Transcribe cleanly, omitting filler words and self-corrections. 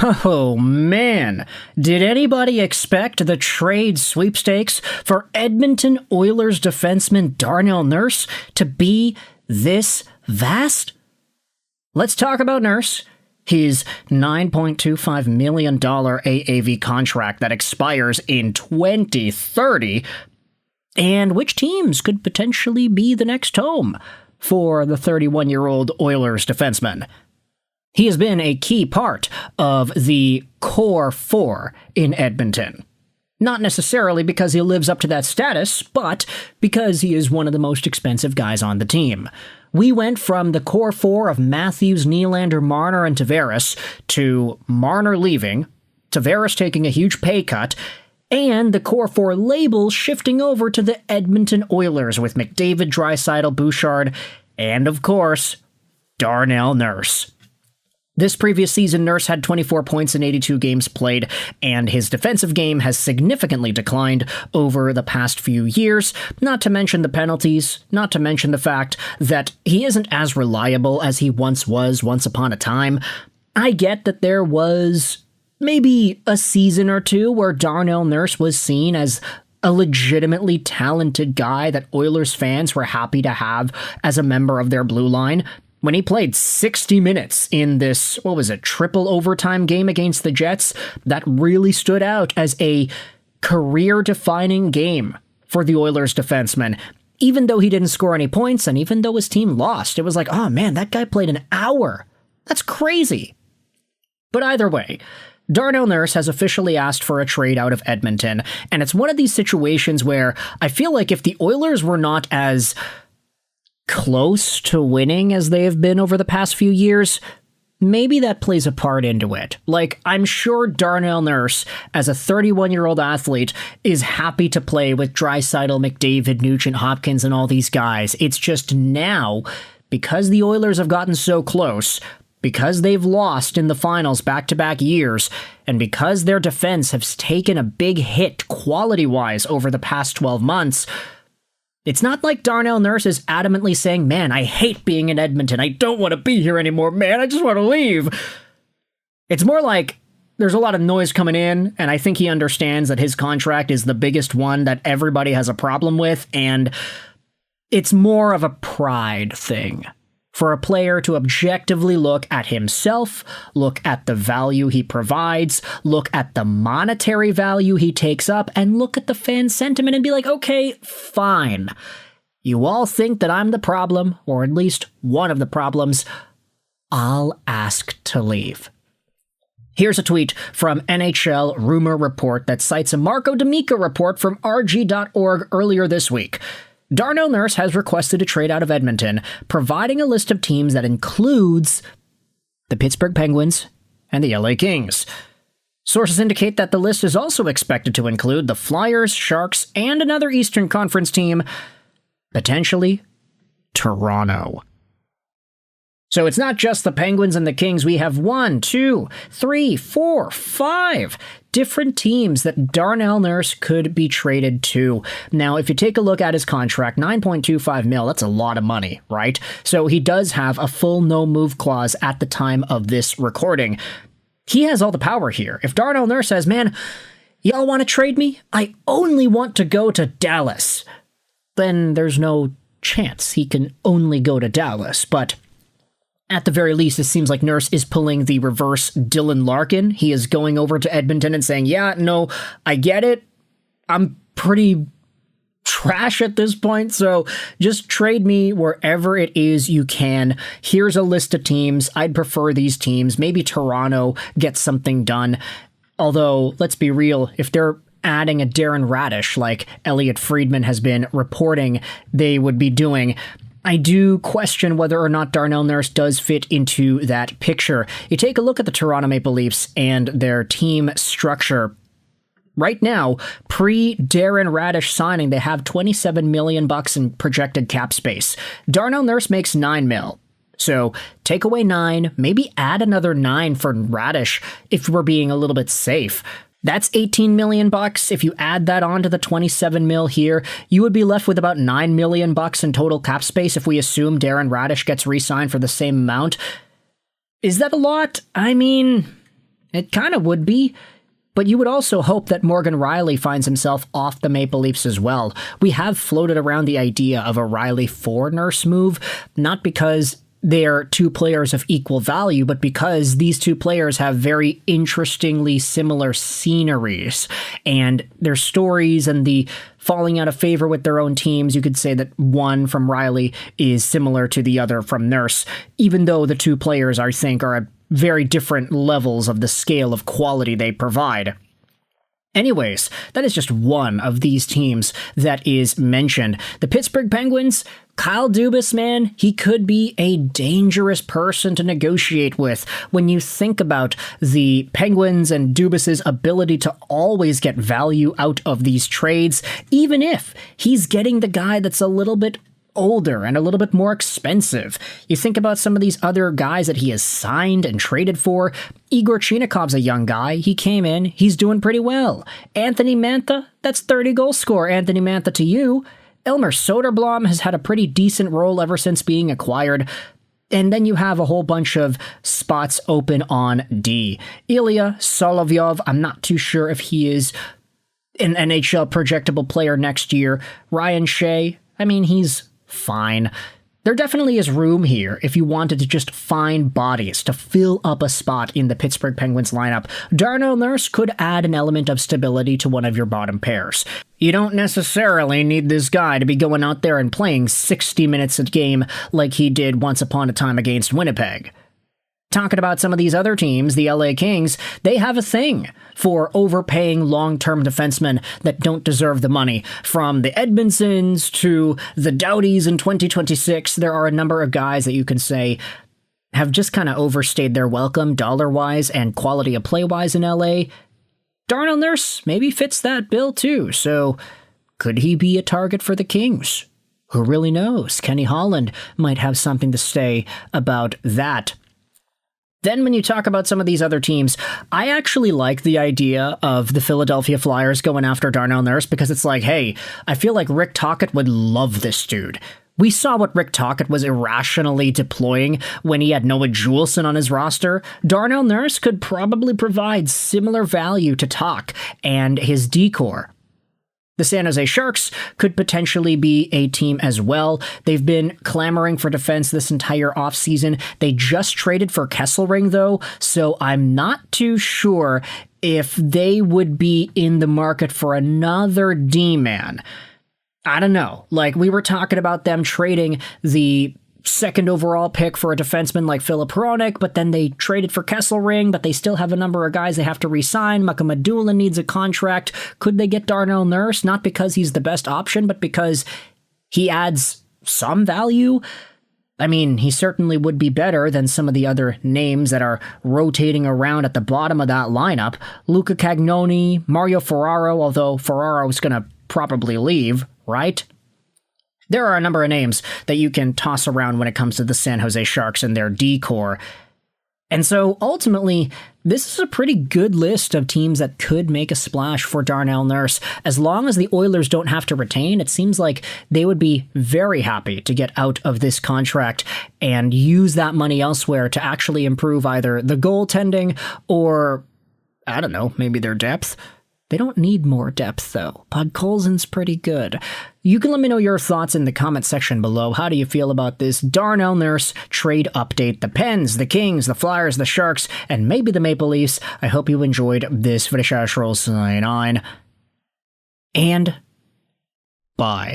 Oh man, did anybody expect the trade sweepstakes for Edmonton Oilers defenseman Darnell Nurse to be this vast? Let's talk about Nurse. His $9.25 million AAV contract that expires in 2030, and which teams could potentially be the next home for the 31-year-old Oilers defenseman. He has been a key part of the core four in Edmonton. Not necessarily because he lives up to that status, but because he is one of the most expensive guys on the team. We went from the core four of Matthews, Nylander, Marner, and Tavares to Marner leaving, Tavares taking a huge pay cut, and the core four label shifting over to the Edmonton Oilers with McDavid, Draisaitl, Bouchard, and of course, Darnell Nurse. This previous season, Nurse had 24 points in 82 games played, and his defensive game has significantly declined over the past few years, not to mention the penalties, not to mention the fact that he isn't as reliable as he once was once upon a time. I get that there was maybe a season or two where Darnell Nurse was seen as a legitimately talented guy that Oilers fans were happy to have as a member of their blue line. When he played 60 minutes in this, triple overtime game against the Jets, that really stood out as a career-defining game for the Oilers defenseman. Even though he didn't score any points, and even though his team lost, it was like, oh man, that guy played an hour. That's crazy. But either way, Darnell Nurse has officially asked for a trade out of Edmonton, and it's one of these situations where I feel like if the Oilers were not as close to winning as they have been over the past few years, maybe that plays a part into it. Like, I'm sure Darnell Nurse, as a 31-year-old athlete, is happy to play with Draisaitl, McDavid, Nugent Hopkins, and all these guys. It's just now, because the Oilers have gotten so close, because they've lost in the finals back-to-back years, and because their defense has taken a big hit quality-wise over the past 12 months, it's not like Darnell Nurse is adamantly saying, man, I hate being in Edmonton. I don't want to be here anymore, man. I just want to leave. It's more like there's a lot of noise coming in, and I think he understands that his contract is the biggest one that everybody has a problem with, and it's more of a pride thing for a player to objectively look at himself, look at the value he provides, look at the monetary value he takes up, and look at the fan sentiment and be like, okay, fine. You all think that I'm the problem, or at least one of the problems. I'll ask to leave. Here's a tweet from NHL Rumor Report that cites a Marco D'Amico report from RG.org earlier this week. Darnell Nurse has requested a trade out of Edmonton, providing a list of teams that includes the Pittsburgh Penguins and the LA Kings. Sources indicate that the list is also expected to include the Flyers, Sharks, and another Eastern Conference team, potentially Toronto. So it's not just the Penguins and the Kings. We have 1, 2, 3, 4, 5 different teams that Darnell Nurse could be traded to. Now, if you take a look at his contract, $9.25 million, that's a lot of money, right? So he does have a full no-move clause at the time of this recording. He has all the power here. If Darnell Nurse says, man, y'all want to trade me? I only want to go to Dallas. Then there's no chance he can only go to Dallas, but at the very least, it seems like Nurse is pulling the reverse Dylan Larkin. He is going over to Edmonton and saying, yeah, no, I get it. I'm pretty trash at this point, so just trade me wherever it is you can. Here's a list of teams. I'd prefer these teams. Maybe Toronto gets something done. Although, let's be real, if they're adding a Darren Radish like Elliot Friedman has been reporting they would be doing, I do question whether or not Darnell Nurse does fit into that picture. You take a look at the Toronto Maple Leafs and their team structure. Right now, pre-Darren Radish signing, they have $27 million in projected cap space. Darnell Nurse makes $9 million. So take away 9, maybe add another 9 for Radish if we're being a little bit safe. That's $18 million. If you add that on to the $27 million here, you would be left with about $9 million in total cap space if we assume Darren Radish gets re-signed for the same amount. Is that a lot? I mean, It kind of would be. But you would also hope that Morgan Rielly finds himself off the Maple Leafs as well. We have floated around the idea of a Rielly for Nurse move, not because they're two players of equal value, but because these two players have very interestingly similar sceneries and their stories and the falling out of favor with their own teams. You could say that one from Rielly is similar to the other from Nurse, even though the two players, I think, are at very different levels of the scale of quality they provide. Anyways, that is just one of these teams that is mentioned. The Pittsburgh Penguins, Kyle Dubas, man, he could be a dangerous person to negotiate with when you think about the Penguins and Dubas's ability to always get value out of these trades, even if he's getting the guy that's a little bit older and a little bit more expensive. You think about some of these other guys that he has signed and traded for. Igor Chinakov's a young guy. He came in. He's doing pretty well. Anthony Mantha, that's 30-goal scorer. Anthony Mantha to you. Elmer Soderblom has had a pretty decent role ever since being acquired. And then you have a whole bunch of spots open on D. Ilya Solovyov, I'm not too sure if he is an NHL projectable player next year. Ryan Shea, I mean, he's fine. There definitely is room here if you wanted to just find bodies to fill up a spot in the Pittsburgh Penguins lineup. Darnell Nurse could add an element of stability to one of your bottom pairs. You don't necessarily need this guy to be going out there and playing 60 minutes a game like he did once upon a time against Winnipeg. Talking about some of these other teams, the LA Kings, they have a thing for overpaying long-term defensemen that don't deserve the money. From the Edmondsons to the Doughties in 2026, there are a number of guys that you can say have just kind of overstayed their welcome dollar-wise and quality of play-wise in LA. Darnell Nurse maybe fits that bill too, so could he be a target for the Kings? Who really knows? Kenny Holland might have something to say about that. Then when you talk about some of these other teams, I actually like the idea of the Philadelphia Flyers going after Darnell Nurse because it's like, hey, I feel like Rick Tocchet would love this dude. We saw what Rick Tocchet was irrationally deploying when he had Noah Juleson on his roster. Darnell Nurse could probably provide similar value to Tock and his decor. The San Jose Sharks could potentially be a team as well. They've been clamoring for defense this entire offseason. They just traded for Kesselring, though, so I'm not too sure if they would be in the market for another D-man. I don't know. Like, we were talking about them trading the second overall pick for a defenseman like Filip Hronek, but then they traded for Kesselring, but they still have a number of guys they have to re-sign. Mukhamadullin needs a contract. Could they get Darnell Nurse? Not because he's the best option, but because he adds some value. I mean, he certainly would be better than some of the other names that are rotating around at the bottom of that lineup. Luca Cagnoni, Mario Ferraro, although Ferraro's going to probably leave, right? There are a number of names that you can toss around when it comes to the San Jose Sharks and their D-core. And so, ultimately, this is a pretty good list of teams that could make a splash for Darnell Nurse. As long as the Oilers don't have to retain, it seems like they would be very happy to get out of this contract and use that money elsewhere to actually improve either the goaltending or, I don't know, maybe their depth. They don't need more depth, though. Podkolzin's pretty good. You can let me know your thoughts in the comment section below. How do you feel about this Darnell Nurse trade update? The Pens, the Kings, the Flyers, the Sharks, and maybe the Maple Leafs. I hope you enjoyed this video. Sign on. And bye.